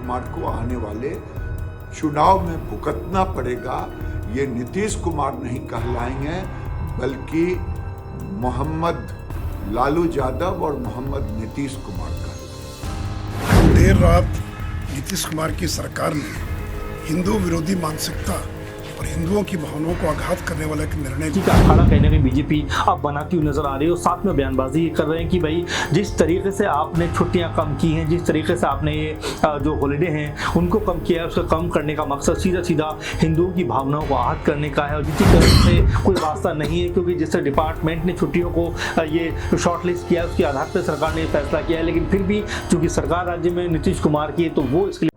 कुमार को आने वाले चुनाव में भुगतना पड़ेगा। ये नीतीश कुमार नहीं कहलाएंगे, बल्कि मोहम्मद लालू यादव और मोहम्मद नीतीश कुमार कहलाएंगे। देर रात नीतीश कुमार की सरकार ने हिंदू विरोधी मानसिकता और हिंदुओं की भावनाओं को आघात करने वाला एक निर्णय का अखाड़ा कहने में बीजेपी अब बनाती हुई नजर आ रही है और साथ में बयानबाजी कर रहे हैं कि भाई जिस तरीके से आपने छुट्टियां कम की हैं, जिस तरीके से आपने ये जो हॉलीडे हैं उनको कम किया है, उसको कम करने का मकसद सीधा सीधा हिंदुओं की भावनाओं को आहत करने का है। और जिसकी तरफ से कोई वास्ता नहीं है, क्योंकि जिस डिपार्टमेंट ने छुट्टियों को ये शॉर्टलिस्ट किया उसके आधार पर सरकार ने फैसला किया है। लेकिन फिर भी चूंकि सरकार राज्य में नीतीश कुमार की है तो वो इसके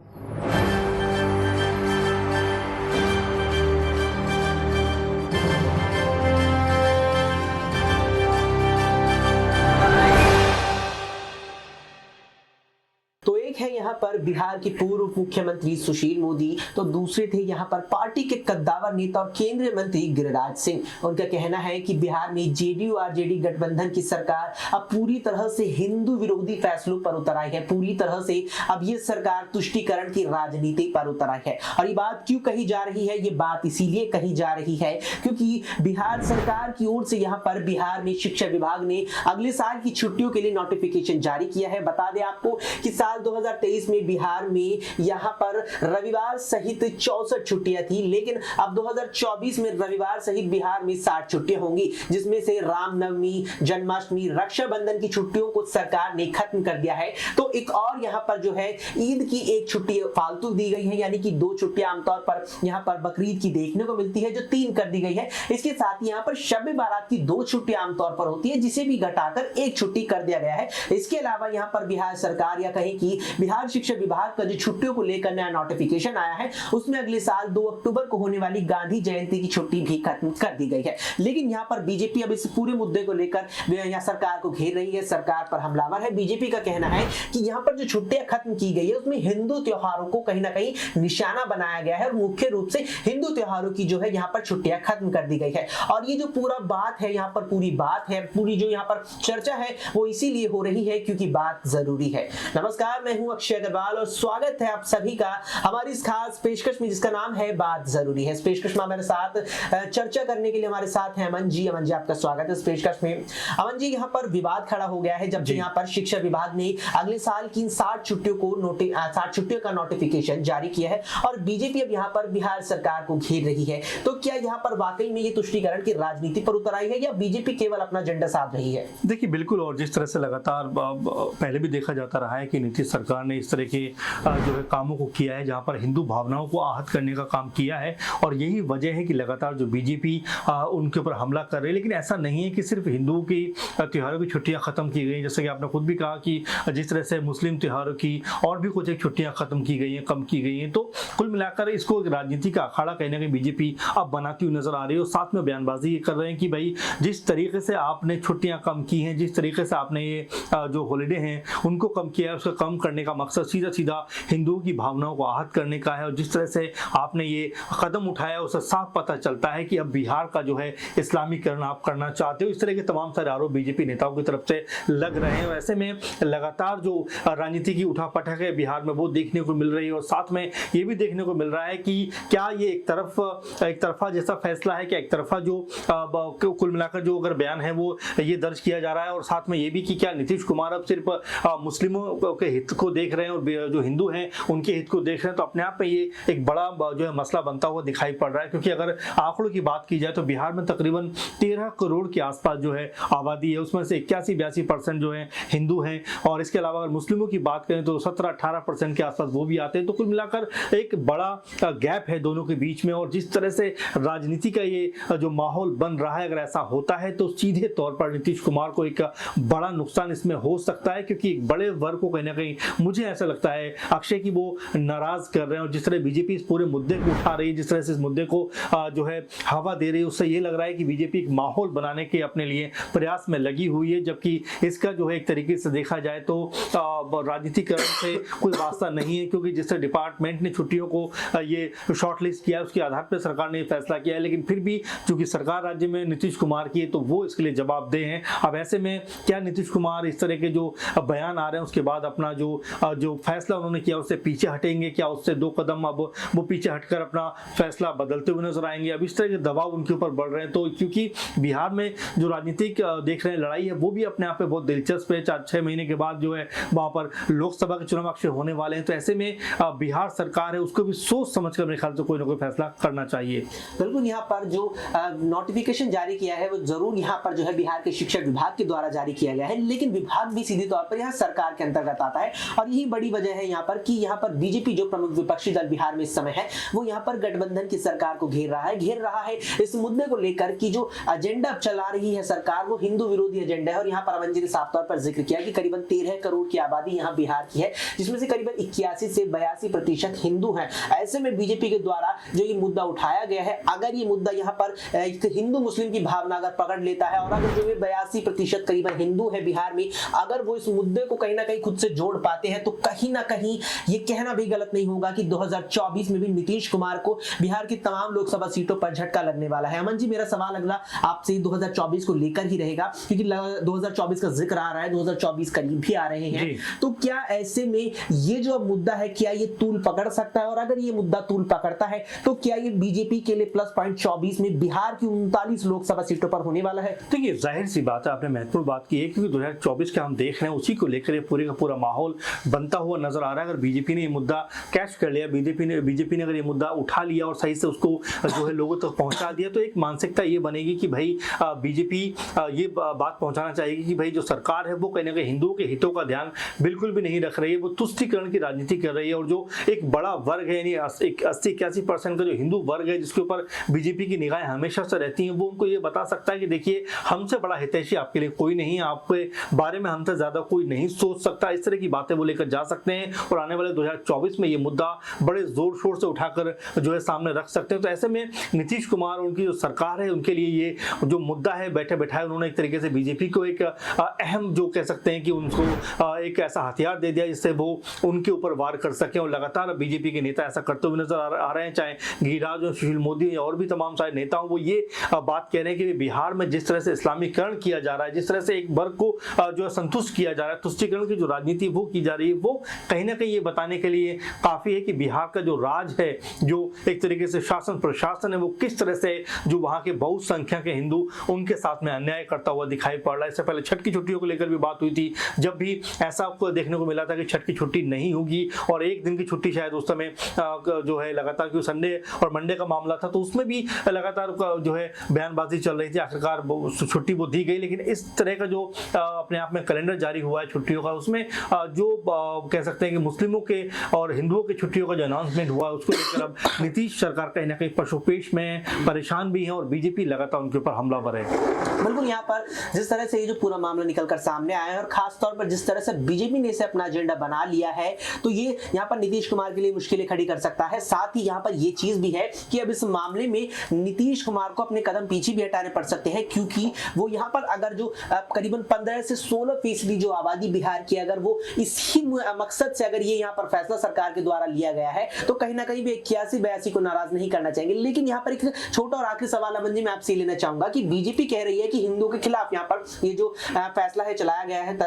है यहाँ पर बिहार के पूर्व मुख्यमंत्री सुशील मोदी, तो दूसरे थे यहाँ पर पार्टी के कद्दावर नेता और केंद्रीय मंत्री गिरिराज सिंह। उनका कहना है कि बिहार में जेडीयू आरजेडी गठबंधन की सरकार अब पूरी तरह से हिंदू विरोधी फैसलों पर उतर आई है। पूरी तरह से अब ये सरकार तुष्टीकरण की राजनीति पर उतर आई है। और ये बात क्यों कही जा रही है? ये बात इसीलिए कही जा रही है क्योंकि बिहार सरकार की ओर से यहाँ पर बिहार में शिक्षा विभाग ने अगले साल की छुट्टियों के लिए नोटिफिकेशन जारी किया है। बता दें आपको कि साल 2023 में बिहार में यहां पर रविवार सहित 64 छुट्टियां थी, लेकिन अब 2024 में रविवार सहित बिहार में 60 छुट्टियां होंगी, जिसमें से रामनवमी, जन्माष्टमी, रक्षाबंधन की छुट्टियों को सरकार ने खत्म कर दिया है। तो एक और यहां पर जो है ईद की एक छुट्टी फालतू दी गई है, यानी कि 2 छुट्टियां आमतौर पर यहां पर बकरीद की देखने को मिलती है जो 3 कर दी गई है। इसके साथ ही यहां पर शब बारात की 2 छुट्टियां आमतौर पर होती है, जिसे भी घटाकर 1 छुट्टी कर दिया गया है। इसके अलावा यहां पर बिहार सरकार या कहें कि बिहार शिक्षा विभाग का जो छुट्टियों को लेकर नया नोटिफिकेशन आया है उसमें अगले साल 2 अक्टूबर को होने वाली गांधी जयंती की छुट्टी भी खत्म कर दी गई है। लेकिन यहां पर बीजेपी अब इस पूरे मुद्दे को लेकर यहां सरकार को घेर रही है, सरकार पर हमलावर है। बीजेपी का कहना है कि यहां पर जो छुट्टियां खत्म की गई है उसमें हिंदू त्योहारों को कहीं ना कहीं निशाना बनाया गया है और मुख्य रूप से हिंदू त्योहारों की जो है यहां पर छुट्टियां खत्म कर दी गई है। और ये जो पूरा बात है, यहां पर पूरी बात है, पूरी जो यहां पर चर्चा है वो इसीलिए हो रही है क्योंकि बात जरूरी है। नमस्कार, मैं हूं अक्षय अग्रवाल और स्वागत है आप सभी का हमारी इस खास पेशकश में जिसका नाम है बात जरूरी है। इस पेशकश में हमारे साथ चर्चा करने के लिए हमारे साथ हैं अमन जी। अमन जी, आपका स्वागत है इस पेशकश में। अमन जी, यहाँ पर विवाद खड़ा हो गया है जब यहाँ पर शिक्षा विभाग ने अगले साल की 60 छुट्टियों का नोटिफिकेशन जारी किया है और बीजेपी अब यहाँ पर बिहार सरकार को घेर रही है। तो क्या यहाँ पर वाकई में ये तुष्टीकरण की राजनीति पर उतर आई है या बीजेपी केवल अपना एजेंडा साध रही है? देखिए, बिल्कुल। और जिस तरह से लगातार पहले भी देखा जाता रहा है कि नीतीश सरकार ने इस तरह के जो है कामों को किया है जहां पर हिंदू भावनाओं को आहत करने का काम किया है और यही वजह है कि लगातार जो बीजेपी उनके ऊपर हमला कर रही है। लेकिन ऐसा नहीं है कि सिर्फ हिंदुओं की त्योहारों की छुट्टियां खत्म की गई, जैसे कि आपने खुद भी कहा कि जिस तरह से मुस्लिम त्योहारों की और भी कुछ एक छुट्टियां खत्म की गई हैं, कम की गई हैं। तो कुल मिलाकर इसको एक राजनीति का अखाड़ा कहने में बीजेपी अब बनाती हुई नजर आ रही है और साथ में बयानबाजी कर रहे हैं कि भाई जिस तरीके से आपने छुट्टियां कम की हैं, जिस तरीके से आपने ये जो हॉलीडे हैं उनको कम किया है, उसको कम करने का मकसद सीधा सीधा हिंदुओं की भावनाओं को आहत करने का है। और जिस तरह से आपने ये कदम उठाया उससे साफ पता चलता है कि अब बिहार का जो है इस्लामीकरण आप करना चाहते हो। इस तरह के तमाम सारे आरोप बीजेपी नेताओं की तरफ से लग रहे हैं। ऐसे में लगातार जो राजनीति की उठापटक है बिहार में वो देखने को मिल रही है और साथ में ये भी देखने को मिल रहा है कि क्या ये एक तरफा जैसा फैसला है, क्या एक तरफा जो कुल मिलाकर जो अगर बयान है वो ये दर्ज किया जा रहा है। और साथ में ये भी कि क्या नीतीश कुमार अब सिर्फ मुस्लिमों के हित को देख रहे हैं और जो हिंदू हैं उनके हित को देख रहे हैं। तो अपने आप में ये एक बड़ा जो है मसला बनता हुआ दिखाई पड़ रहा है, क्योंकि अगर आंकड़ों की बात की जाए तो बिहार में तकरीबन 13 करोड़ के आसपास जो है आबादी है, उसमें से 81-82% जो है हिंदू हैं। और इसके अलावा अगर मुस्लिमों की बात करें तो 17-18% के आसपास वो भी आते हैं। तो कुल मिलाकर एक बड़ा गैप है दोनों के बीच में। और जिस तरह से राजनीति का ये जो माहौल बन रहा है, अगर ऐसा होता है तो सीधे तौर पर नीतीश कुमार को एक बड़ा नुकसान इसमें हो सकता है, क्योंकि एक बड़े वर्ग को कहीं ना कहीं मुझे ऐसा लगता है अक्षय की वो नाराज कर रहे हैं। और जिस तरह बीजेपी इस पूरे मुद्दे को उठा रही है, जिस तरह से इस मुद्दे को जो है हवा दे रही है, उससे ये लग रहा है कि बीजेपी एक माहौल बनाने के अपने लिए प्रयास में लगी हुई है। जबकि इसका जो है एक तरीके से देखा जाए तो राजनीतिकरण से कोई वास्ता नहीं है, क्योंकि जिस तरह डिपार्टमेंट ने छुट्टियों को ये शॉर्टलिस्ट किया उसके आधार पर सरकार ने फैसला किया है। लेकिन फिर भी चूंकि सरकार राज्य में नीतीश कुमार की है तो वो इसके लिए जवाबदेह हैं। अब ऐसे में क्या नीतीश कुमार इस तरह के जो बयान आ रहे हैं उसके बाद अपना जो जो फैसला उन्होंने किया उससे पीछे हटेंगे, क्या उससे 2 कदम अब वो पीछे हटकर अपना फैसला बदलते हुए नजर आएंगे। अब इस तरह के दबाव उनके ऊपर बढ़ रहे हैं। तो क्योंकि बिहार में जो राजनीतिक देख रहे हैं लड़ाई है वो भी अपने आप में बहुत दिलचस्प है। 4-6 महीने के बाद जो है वहां पर लोकसभा के चुनाव अक्सर होने वाले हैं। तो ऐसे में बिहार सरकार है उसको भी सोच समझ कर मेरे ख्याल से कोई ना कोई फैसला करना चाहिए। बिल्कुल, यहाँ पर जो नोटिफिकेशन जारी किया है वो जरूर यहाँ पर जो है बिहार के शिक्षा विभाग के द्वारा जारी किया गया है, लेकिन विभाग भी सीधे तौर पर यहाँ सरकार के अंतर्गत आता है। और यही बड़ी वजह है यहाँ पर कि यहाँ पर बीजेपी जो प्रमुख विपक्षी दल बिहार में इस समय है वो यहाँ पर गठबंधन की सरकार को घेर रहा है इस मुद्दे को लेकर कि जो एजेंडा चला रही है सरकार वो हिंदू विरोधी एजेंडा है। और यहाँ पर अमन जी ने साफ तौर पर जिक्र किया कि करीबन 13 करोड़ की आबादी यहाँ बिहार की है, जिसमें से करीबन 81 से 82% हिंदू हैं। ऐसे में बीजेपी के द्वारा जो ये मुद्दा उठाया गया है, अगर ये मुद्दा यहाँ पर हिंदू मुस्लिम की भावना अगर पकड़ लेता है और अगर जो 82% करीबन हिंदू है बिहार में, अगर वो इस मुद्दे को कहीं ना कहीं खुद से जोड़ पाते हैं तो कहीं ना कहीं ये कहना भी गलत नहीं होगा कि 2024 में भी नीतीश कुमार को बिहार की तमाम लोकसभा सीटों पर झटका लगने वाला है। अमन जी, मेरा सवाल अगला आपसे 2024 को लेकर ही रहेगा, क्योंकि 2024 का जिक्र आ रहा है, 2024 करीब भी आ रहे हैं। तो क्या ऐसे में ये जो मुद्दा है क्या ये तूल पकड़ सकता है, और अगर ये मुद्दा तूल पकड़ता है तो क्या ये बीजेपी के लिए प्लस पॉइंट 24 में बिहार की 39 लोकसभा सीटों पर होने वाला है? देखिए, जाहिर सी बात है, आपने महत्वपूर्ण बात की है, क्योंकि 2024 के हम देख रहे हैं उसी को लेकर ये पूरे का पूरा माहौल बनता हुआ नजर आ रहा है। अगर बीजेपी ने ये मुद्दा कैच कर लिया, बीजेपी ने अगर ये मुद्दा उठा लिया और सही से उसको जो है लोगों तक पहुंचा दिया, तो एक मानसिकता ये बनेगी कि भाई बीजेपी ये बात पहुंचाना चाहेगी कि भाई जो सरकार है वो कहीं ना कहीं हिंदुओं के हितों का ध्यान बिल्कुल भी नहीं रख रही है, वो तुष्टीकरण की राजनीति कर रही है। और जो एक बड़ा वर्ग है, यानी 80-81% का जो हिंदू वर्ग है जिसके ऊपर बीजेपी की निगाहें हमेशा से रहती हैं, वो उनको ये बता सकता है कि देखिए, हमसे बड़ा हितैषी आपके लिए कोई नहीं, आपके बारे में हमसे ज्यादा कोई नहीं सोच सकता। इस तरह की बातें वो लेकर जा सकते हैं और आने वाले 2024 में ये मुद्दा बड़े जोर शोर से उठाकर जो है सामने रख सकते हैं। तो ऐसे में नीतीश कुमार, उनकी जो सरकार है, उनके लिए ये जो मुद्दा है बैठे बैठाए उन्होंने एक तरीके से बीजेपी को एक अहम जो कह सकते हैं कि उनको एक ऐसा हथियार दे दिया जिससे वो उनके ऊपर वार कर सके। और लगातार बीजेपी के नेता ऐसा करते हुए नजर आ रहे हैं, चाहे गिरिराज और सुशील मोदी और भी तमाम सारे नेता वो ये बात कह रहे हैं कि बिहार में जिस तरह से इस्लामीकरण किया जा रहा है, जिस तरह से एक वर्ग को जो है संतुष्ट किया जा रहा है, तुष्टीकरण की जो राजनीति वो की जा रही है, वो कहीं ना कहीं ये बताने के लिए काफी है कि बिहार का जो राज है, जो एक तरीके से शासन प्रशासन है, वो किस तरह से जो वहां के बहुसंख्यक के हिंदू उनके साथ में अन्याय करता हुआ दिखाई पड़ रहा है। इससे पहले छठ की छुट्टियों को लेकर भी बात हुई थी, जब भी ऐसा आपको देखने को मिला था कि छठ की छुट्टी नहीं होगी और एक दिन की छुट्टी शायद उस समय जो है लगातार, क्योंकि संडे और मंडे का मामला था, तो उसमें भी लगातार जो है बयानबाजी चल रही थी। आखिरकार छुट्टी वो दी गई, लेकिन इस तरह का जो अपने आप में कैलेंडर जारी हुआ है छुट्टियों का, उसमें जो कह सकते हैं कि मुस्लिमों के और हिंदुओं की छुट्टियों का जो अनाउंसमेंट हुआ उसको लेकर अब नीतीश सरकार कहीं ना कहीं पशुपेश में परेशान भी है और बीजेपी लगातार उनके ऊपर हमलावर है। बिल्कुल, यहाँ पर जिस तरह से ये जो पूरा मामला निकलकर सामने आया है और खास तौर पर जिस तरह से बीजेपी ने इसे अपना एजेंडा बना लिया है, तो ये यहाँ पर नीतीश कुमार के लिए मुश्किलें खड़ी कर सकता है। साथ ही यहाँ पर ये चीज भी है कि अब इस मामले में नीतीश कुमार को अपने कदम पीछे भी हटाने पड़ सकते हैं, क्योंकि वो यहाँ पर अगर जो करीबन 15 से 16% जो आबादी बिहार की, अगर वो इसी मकसद से अगर ये यहाँ पर फैसला सरकार के द्वारा लिया गया है, तो कहीं ना कहीं भी 81-82 को नाराज नहीं करना चाहेंगे। लेकिन यहाँ पर एक छोटा और आखिरी सवाल अमन जी मैं आपसे लेना चाहूंगा कि बीजेपी कह रही है कि हिंदुओं के खिलाफ यहाँ पर ये जो फैसला है चलाया गया है,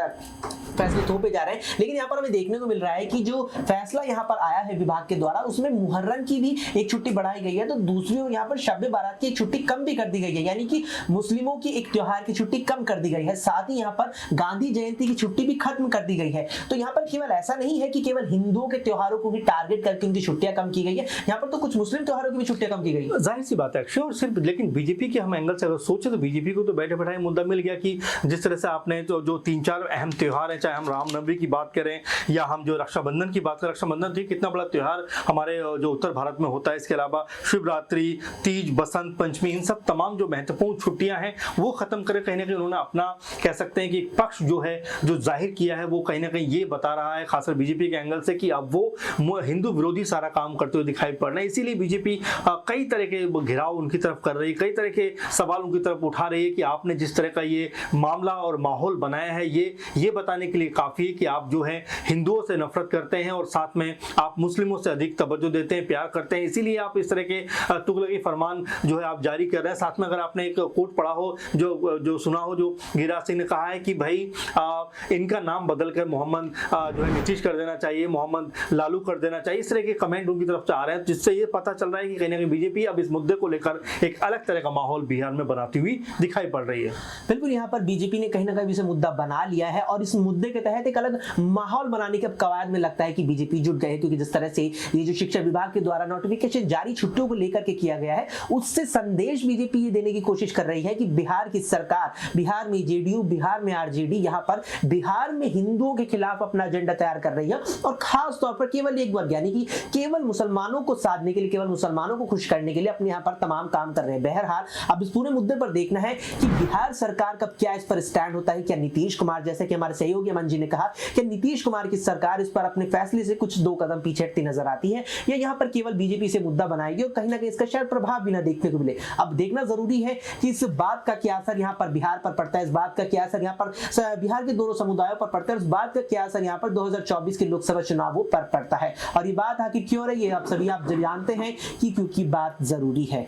फैसले थोपे जा रहे हैं, लेकिन यहाँ पर हमें देखने को मिल रहा है कि जो फैसला यहाँ पर आया है विभाग के द्वारा, उसमें मुहर्रम की भी एक छुट्टी बढ़ाई गई है, तो दूसरी ओर यहाँ पर शब बारात की एक छुट्टी कम भी कर दी गई है, यानी कि मुस्लिमों की एक त्योहार की छुट्टी कम कर दी गई है। साथ ही यहाँ पर गांधी जयंती की छुट्टी भी खत्म कर दी गई है। तो यहाँ पर केवल ऐसा नहीं है कि केवल हिंदुओं के त्योहारों को भी टारगेट करके उनकी छुट्टियां कम की गई है, यहाँ पर तो कुछ मुस्लिम त्योहारों की भी छुट्टियां कम की गई। जाहिर सी बात है अक्षय, और सिर्फ लेकिन बीजेपी के हम एंगल से अगर सोचे तो बीजेपी को तो बैठे बैठाए मुद्दा मिल गया कि जिस तरह से आपने जो 3-4 अहम त्योहार हैं, चाहे हम रामनवमी की बात करें या हम जो रक्षाबंधन की बात करें, रक्षाबंधन ठीक कितना बड़ा त्योहार हमारे जो उत्तर भारत में होता है, इसके अलावा शिवरात्रि, तीज, बसंत पंचमी, इन सब तमाम जो महत्वपूर्ण छुट्टियां हैं वो खत्म करे। कहीं ना कहीं उन्होंने अपना कह सकते हैं कि एक पक्ष जो है जो जाहिर किया है, वो कहीं ना कहीं ये बता रहा है खासकर बीजेपी के एंगल से कि अब वो हिंदू विरोधी सारा काम करते हुए दिखाई पड़ रहे हैं। इसीलिए बीजेपी कई तरह के घेराव उनकी तरफ कर रही है, कई तरह के सवाल उनकी तरफ उठा रही है कि आपने जिस तरह का ये मामला और माहौल बनाया है, ये बताने के लिए काफी है कि आप जो है हिंदुओं से नफरत करते हैं और साथ में आप मुस्लिमों से अधिक तवज्जो देते हैं, प्यार करते हैं, इसीलिए आप इस तरह के तुगलकी फरमान जो है आप जारी कर रहे हैं। साथ में अगर आपने एक कोट पढ़ा हो, जो सुना हो, जो गिरिराज सिंह ने कहा है कि भाई इनका नाम बदलकर मोहम्मद जो है नीतीश कर देना चाहिए, मोहम्मद लालू कर देना चाहिए, इस तरह के कमेंट उनकी तरफ से आ रहे हैं, जिससे ये पता चल रहा है कि कहीं ना कहीं बीजेपी अब इस मुद्दे को लेकर एक अलग तरह का माहौल बिहार में बनाती हुई दिखाई पड़ रही है। बिल्कुल, यहाँ पर बीजेपी ने कहीं ना कहीं इसे मुद्दा बना लिया है और इस मुद्दे के तहत एक अलग माहौल बनाने के कवायद में लगता है कि बीजेपी जुट गए, क्योंकि जिस तरह से ये जो शिक्षा विभाग के द्वारा नोटिफिकेशन जारी छुट्टियों को लेकर के किया गया है, उससे संदेश बीजेपी ये देने की कोशिश कर रही है कि बिहार की सरकार, बिहार में जेडीयू, बिहार में आरजेडी यहाँ पर बिहार में हिंदुओं के खिलाफ अपना एजेंडा तैयार कर रही है और खास तौर पर केवल एक वर्ग यानी कि केवल मुसलमानों को साधने के लिए, केवल मुसलमानों को खुश करने के लिए अपने यहाँ पर तमाम काम कर रहे हैं। बहरहाल अब इस पूरे मुद्दे पर देखना है कि बिहार सरकार का क्या इस पर स्टैंड होता है। क्या नीतीश कुमार, जैसे कि हमारे सहयोगी अमन जी ने कहा, कि नीतीश कुमार की सरकार इस पर अपने फैसले से कुछ 2 कदम पीछे हटती नजर आती है, या यहाँ पर केवल बीजेपी से मुद्दा बनाएगी और कहीं ना कहीं इसका शायद प्रभाव भी ना देखने को मिले। अब देखना जरूरी है कि इस बात का क्या असर यहाँ पर बिहार पर पड़ता है, इस बात का क्या असर यहाँ पर बिहार के दोनों समुदायों पर पड़ता है, इस बात का क्या असर यहाँ पर 2024 के लोकसभा चुनावों पर पड़ता है। और ये बात आखिर क्यों रही है, आप सभी आप जानते हैं कि क्योंकि बात जरूरी है।